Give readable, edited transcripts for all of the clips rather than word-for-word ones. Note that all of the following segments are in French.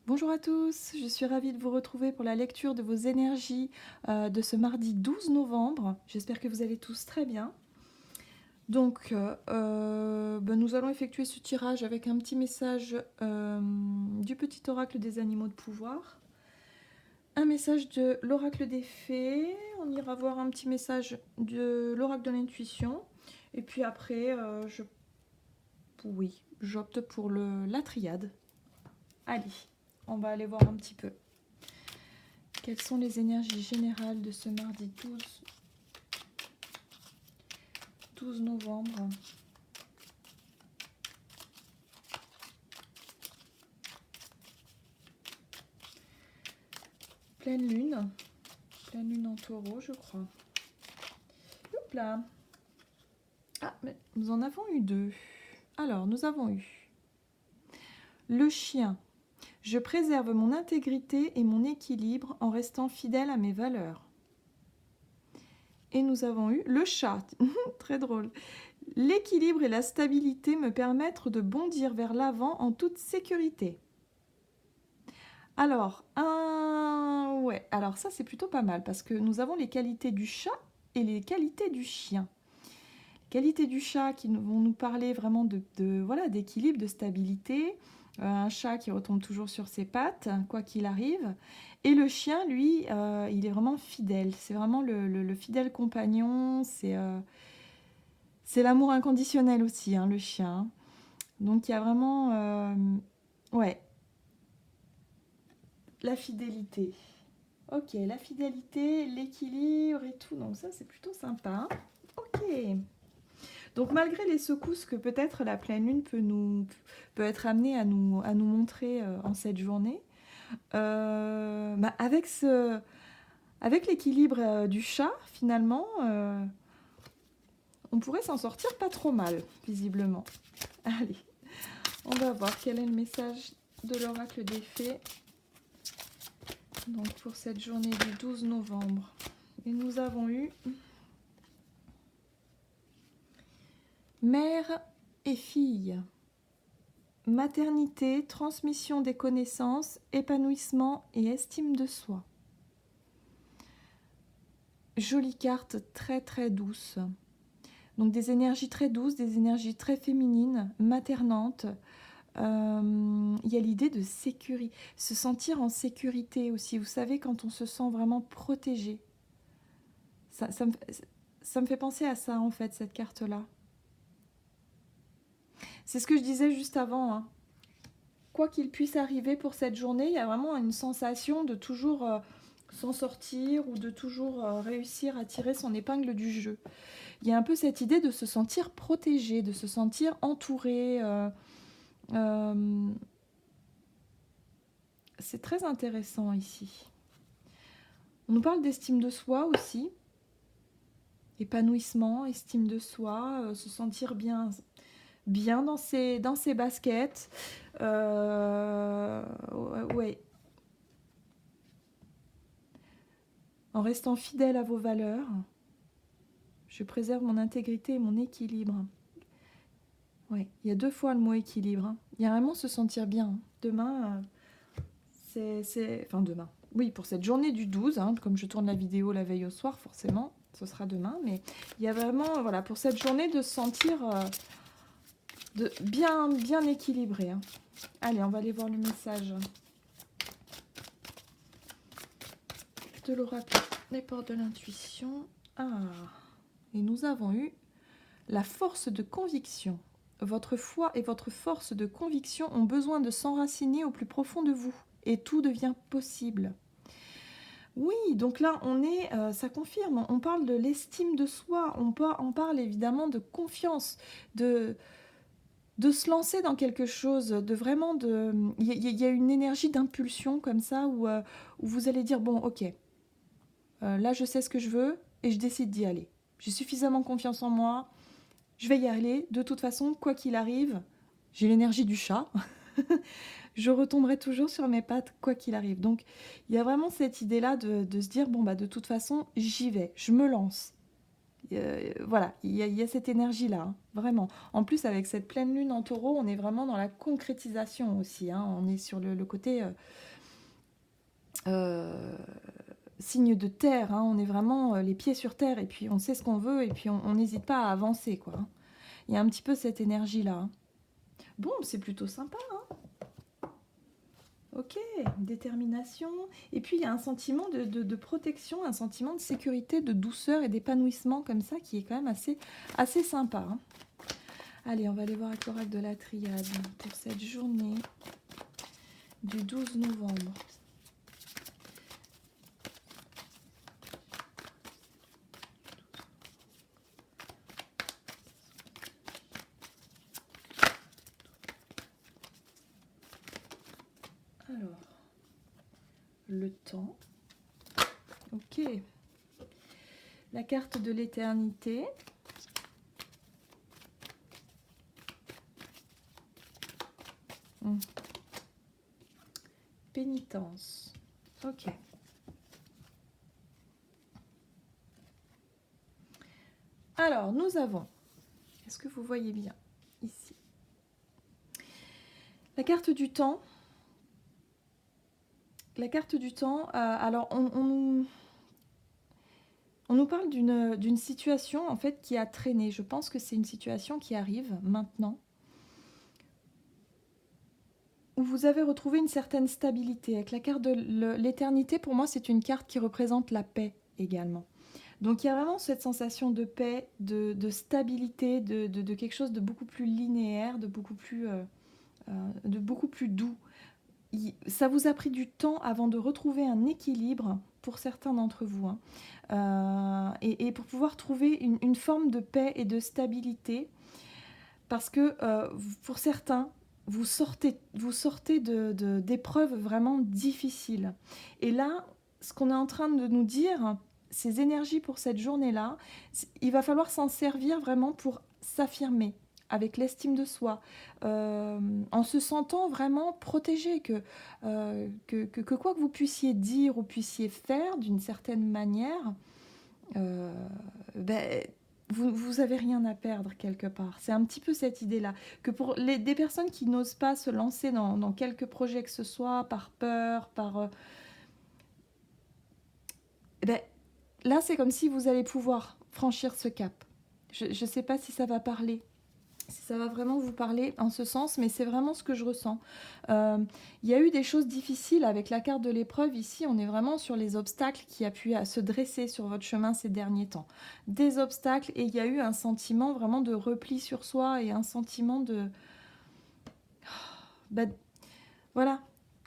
Bonjour à tous, je suis ravie de vous retrouver pour la lecture de vos énergies de ce mardi 12 novembre. J'espère que vous allez tous très bien. Donc, nous allons effectuer ce tirage avec un petit message du petit oracle des animaux de pouvoir, un message de l'oracle des fées, on ira voir un petit message de l'oracle de l'intuition, et puis après, j'opte pour la triade. Allez, on va aller voir un petit peu. Quelles sont les énergies générales de ce mardi 12 novembre? Pleine lune en taureau, je crois. Hop là. Ah, mais nous en avons eu deux. Alors, nous avons eu le chien. Je préserve mon intégrité et mon équilibre en restant fidèle à mes valeurs. Et nous avons eu le chat. Très drôle. L'équilibre et la stabilité me permettent de bondir vers l'avant en toute sécurité. Alors, alors ça c'est plutôt pas mal parce que nous avons les qualités du chat et les qualités du chien. Les qualités du chat qui vont nous parler vraiment voilà, d'équilibre, de stabilité, un chat qui retombe toujours sur ses pattes, quoi qu'il arrive. Et le chien, lui, il est vraiment fidèle. C'est vraiment le fidèle compagnon, c'est l'amour inconditionnel aussi, hein, le chien. Donc il y a vraiment, ouais, la fidélité. Ok, la fidélité, l'équilibre et tout, donc ça c'est plutôt sympa. Ok. Donc malgré les secousses que peut-être la pleine lune peut être amenée à nous montrer en cette journée, avec l'équilibre du chat, finalement, on pourrait s'en sortir pas trop mal, visiblement. Allez, on va voir quel est le message de l'oracle des fées. Donc pour cette journée du 12 novembre. Et nous avons eu mère et fille, maternité, transmission des connaissances, épanouissement et estime de soi. Jolie carte, très très douce. Donc des énergies très douces, des énergies très féminines, maternantes. Il y a l'idée de sécurité, se sentir en sécurité aussi. Vous savez, quand on se sent vraiment protégé. Ça me fait penser à ça en fait, cette carte-là. C'est ce que je disais juste avant, hein. Quoi qu'il puisse arriver pour cette journée, il y a vraiment une sensation de toujours s'en sortir ou de toujours réussir à tirer son épingle du jeu. Il y a un peu cette idée de se sentir protégé, de se sentir entouré. C'est très intéressant ici. On nous parle d'estime de soi aussi. Épanouissement, estime de soi, se sentir bien dans ses baskets. Ouais. En restant fidèle à vos valeurs, je préserve mon intégrité et mon équilibre. Ouais, il y a 2 fois le mot équilibre, hein. Il y a vraiment se sentir bien, hein. Demain, Enfin demain. Oui, pour cette journée du 12, hein, comme je tourne la vidéo la veille au soir, forcément, ce sera demain. Mais il y a vraiment, voilà, pour cette journée, de se sentir bien équilibré, hein. Allez, on va aller voir le message de l'oracle des portes de l'intuition. Ah, et nous avons eu la force de conviction. Votre foi et votre force de conviction ont besoin de s'enraciner au plus profond de vous, et tout devient possible. Oui, donc là, ça confirme, on parle de l'estime de soi, on parle évidemment de confiance, de se lancer dans quelque chose, il y a une énergie d'impulsion comme ça, où vous allez dire, bon, ok, là je sais ce que je veux, et je décide d'y aller. J'ai suffisamment confiance en moi, je vais y aller, de toute façon, quoi qu'il arrive, j'ai l'énergie du chat, je retomberai toujours sur mes pattes, quoi qu'il arrive. Donc, il y a vraiment cette idée-là de se dire, bon, bah, de toute façon, j'y vais, je me lance. Voilà, il y a cette énergie-là, hein, vraiment. En plus, avec cette pleine lune en taureau, on est vraiment dans la concrétisation aussi, hein. On est sur le côté euh, signe de terre, hein. On est vraiment les pieds sur terre, et puis on sait ce qu'on veut, et puis on n'hésite pas à avancer, quoi, hein. Il y a un petit peu cette énergie-là, hein. Bon, c'est plutôt sympa, hein. Ok, détermination. Et puis il y a un sentiment de protection, un sentiment de sécurité, de douceur et d'épanouissement comme ça qui est quand même assez sympa, hein. Allez, on va aller voir avec l'oracle de la triade pour cette journée du 12 novembre. Alors, le temps. Ok. La carte de l'éternité. Pénitence. Ok. Alors, nous avons, est-ce que vous voyez bien ici, la carte du temps. La carte du temps, alors on nous parle d'une situation en fait qui a traîné. Je pense que c'est une situation qui arrive maintenant, où vous avez retrouvé une certaine stabilité. Avec la carte de l'éternité, pour moi, c'est une carte qui représente la paix également. Donc il y a vraiment cette sensation de paix, de stabilité, de quelque chose de beaucoup plus linéaire, de beaucoup plus doux. Ça vous a pris du temps avant de retrouver un équilibre pour certains d'entre vous, hein. Et pour pouvoir trouver une forme de paix et de stabilité, parce que pour certains, vous sortez d'épreuves vraiment difficiles. Et là, ce qu'on est en train de nous dire, ces énergies pour cette journée-là, il va falloir s'en servir vraiment pour s'affirmer avec l'estime de soi, en se sentant vraiment protégé, que quoi que vous puissiez dire ou puissiez faire d'une certaine manière, euh, ben, vous avez rien à perdre quelque part. C'est un petit peu cette idée-là. Que pour des personnes qui n'osent pas se lancer dans quelques projets que ce soit, par peur, ben, là, c'est comme si vous allez pouvoir franchir ce cap. Je ne sais pas si ça va parler, si ça va vraiment vous parler en ce sens, mais c'est vraiment ce que je ressens. Il y a eu des choses difficiles avec la carte de l'épreuve. Ici, on est vraiment sur les obstacles qui a pu se dresser sur votre chemin ces derniers temps. Des obstacles, et il y a eu un sentiment vraiment de repli sur soi et un sentiment de... Bah, voilà,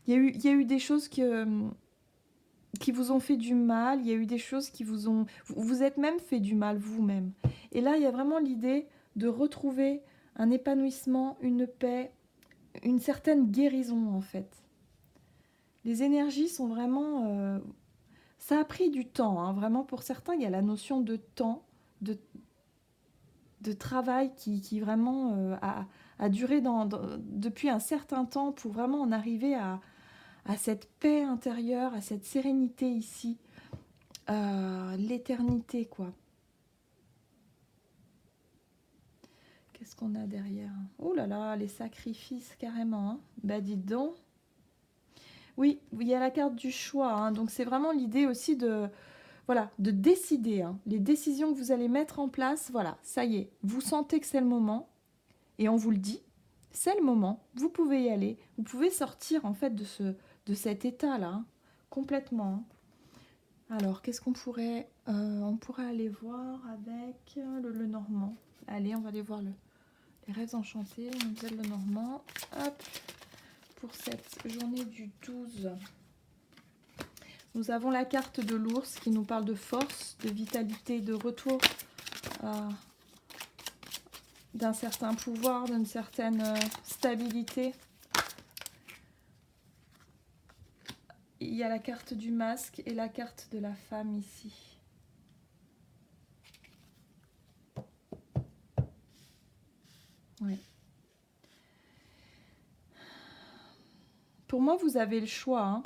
il y a eu des choses qui vous ont fait du mal, il y a eu des choses qui vous ont... Vous êtes même fait du mal vous-même. Et là, il y a vraiment l'idée de retrouver un épanouissement, une paix, une certaine guérison en fait. Les énergies sont vraiment... ça a pris du temps, hein. Vraiment pour certains, il y a la notion de temps, de, de travail qui vraiment a duré depuis un certain temps pour vraiment en arriver à cette paix intérieure, à cette sérénité ici. L'éternité, quoi. Qu'est-ce qu'on a derrière? Oh là là, les sacrifices, carrément, hein. Bah dites donc. Oui, il y a la carte du choix, hein. Donc c'est vraiment l'idée aussi de, voilà, de décider, hein. Les décisions que vous allez mettre en place, voilà, ça y est, vous sentez que c'est le moment, et on vous le dit, c'est le moment, vous pouvez y aller, vous pouvez sortir en fait de cet état-là, hein, complètement, hein. Alors, qu'est-ce qu'on pourrait... on pourrait aller voir avec le Normand. Allez, on va aller voir les rêves enchantés, Mademoiselle Le Normand. Hop, pour cette journée du 12. Nous avons la carte de l'ours qui nous parle de force, de vitalité, de retour d'un certain pouvoir, d'une certaine stabilité. Il y a la carte du masque et la carte de la femme ici. Ouais. Pour moi, vous avez le choix, hein.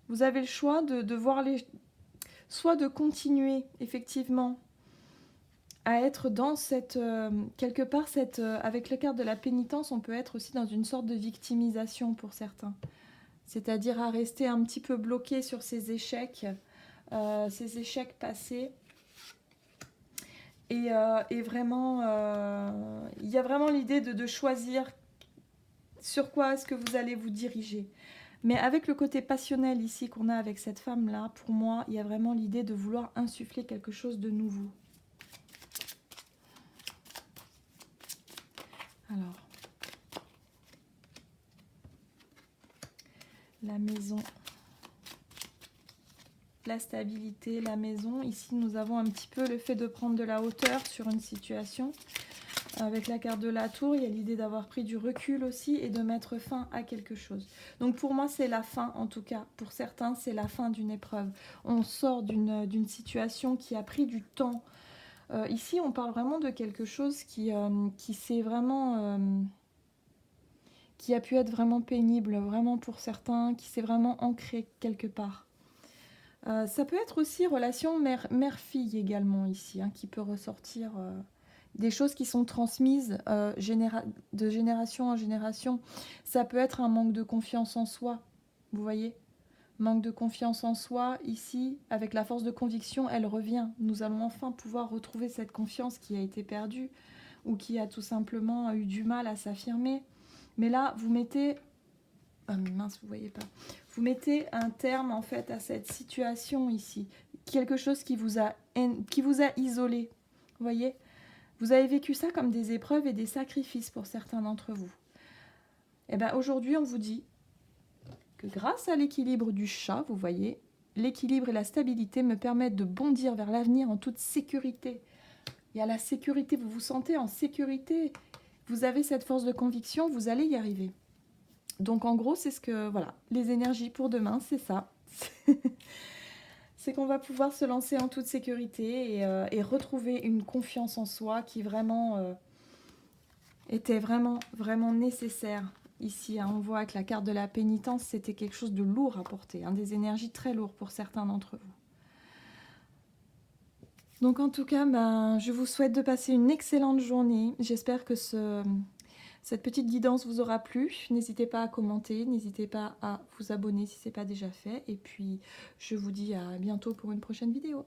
Vous avez le choix de voir les... Soit de continuer, effectivement, à être dans cette... quelque part, avec la carte de la pénitence, on peut être aussi dans une sorte de victimisation pour certains. C'est-à-dire à rester un petit peu bloqué sur ces échecs passés. Et vraiment, il y a vraiment l'idée de choisir sur quoi est-ce que vous allez vous diriger. Mais avec le côté passionnel ici qu'on a avec cette femme-là, pour moi, il y a vraiment l'idée de vouloir insuffler quelque chose de nouveau. Alors, la maison, la stabilité, la maison. Ici, nous avons un petit peu le fait de prendre de la hauteur sur une situation. Avec la carte de la tour, il y a l'idée d'avoir pris du recul aussi et de mettre fin à quelque chose. Donc pour moi, c'est la fin, en tout cas. Pour certains, c'est la fin d'une épreuve. On sort d'une situation qui a pris du temps. Ici, on parle vraiment de quelque chose qui s'est vraiment... qui a pu être vraiment pénible, vraiment pour certains, qui s'est vraiment ancré quelque part. Ça peut être aussi relation mère-fille également ici, hein, qui peut ressortir... des choses qui sont transmises de génération en génération. Ça peut être un manque de confiance en soi, vous voyez. Manque de confiance en soi, ici, avec la force de conviction, elle revient. Nous allons enfin pouvoir retrouver cette confiance qui a été perdue ou qui a tout simplement eu du mal à s'affirmer. Mais là, vous mettez... Ah mince, vous voyez pas. Vous mettez un terme en fait à cette situation ici. Quelque chose qui vous a isolé, vous voyez. Vous avez vécu ça comme des épreuves et des sacrifices pour certains d'entre vous. Et bien aujourd'hui, on vous dit que grâce à l'équilibre du chat, vous voyez, l'équilibre et la stabilité me permettent de bondir vers l'avenir en toute sécurité. Il y a la sécurité, vous vous sentez en sécurité. Vous avez cette force de conviction, vous allez y arriver. Donc en gros, c'est ce que, voilà, les énergies pour demain, c'est ça. C'est qu'on va pouvoir se lancer en toute sécurité et retrouver une confiance en soi qui vraiment était vraiment nécessaire ici. Hein. On voit que la carte de la pénitence, c'était quelque chose de lourd à porter, hein, des énergies très lourdes pour certains d'entre vous. Donc en tout cas, je vous souhaite de passer une excellente journée. J'espère que cette petite guidance vous aura plu. N'hésitez pas à commenter, n'hésitez pas à vous abonner si ce n'est pas déjà fait. Et puis, je vous dis à bientôt pour une prochaine vidéo.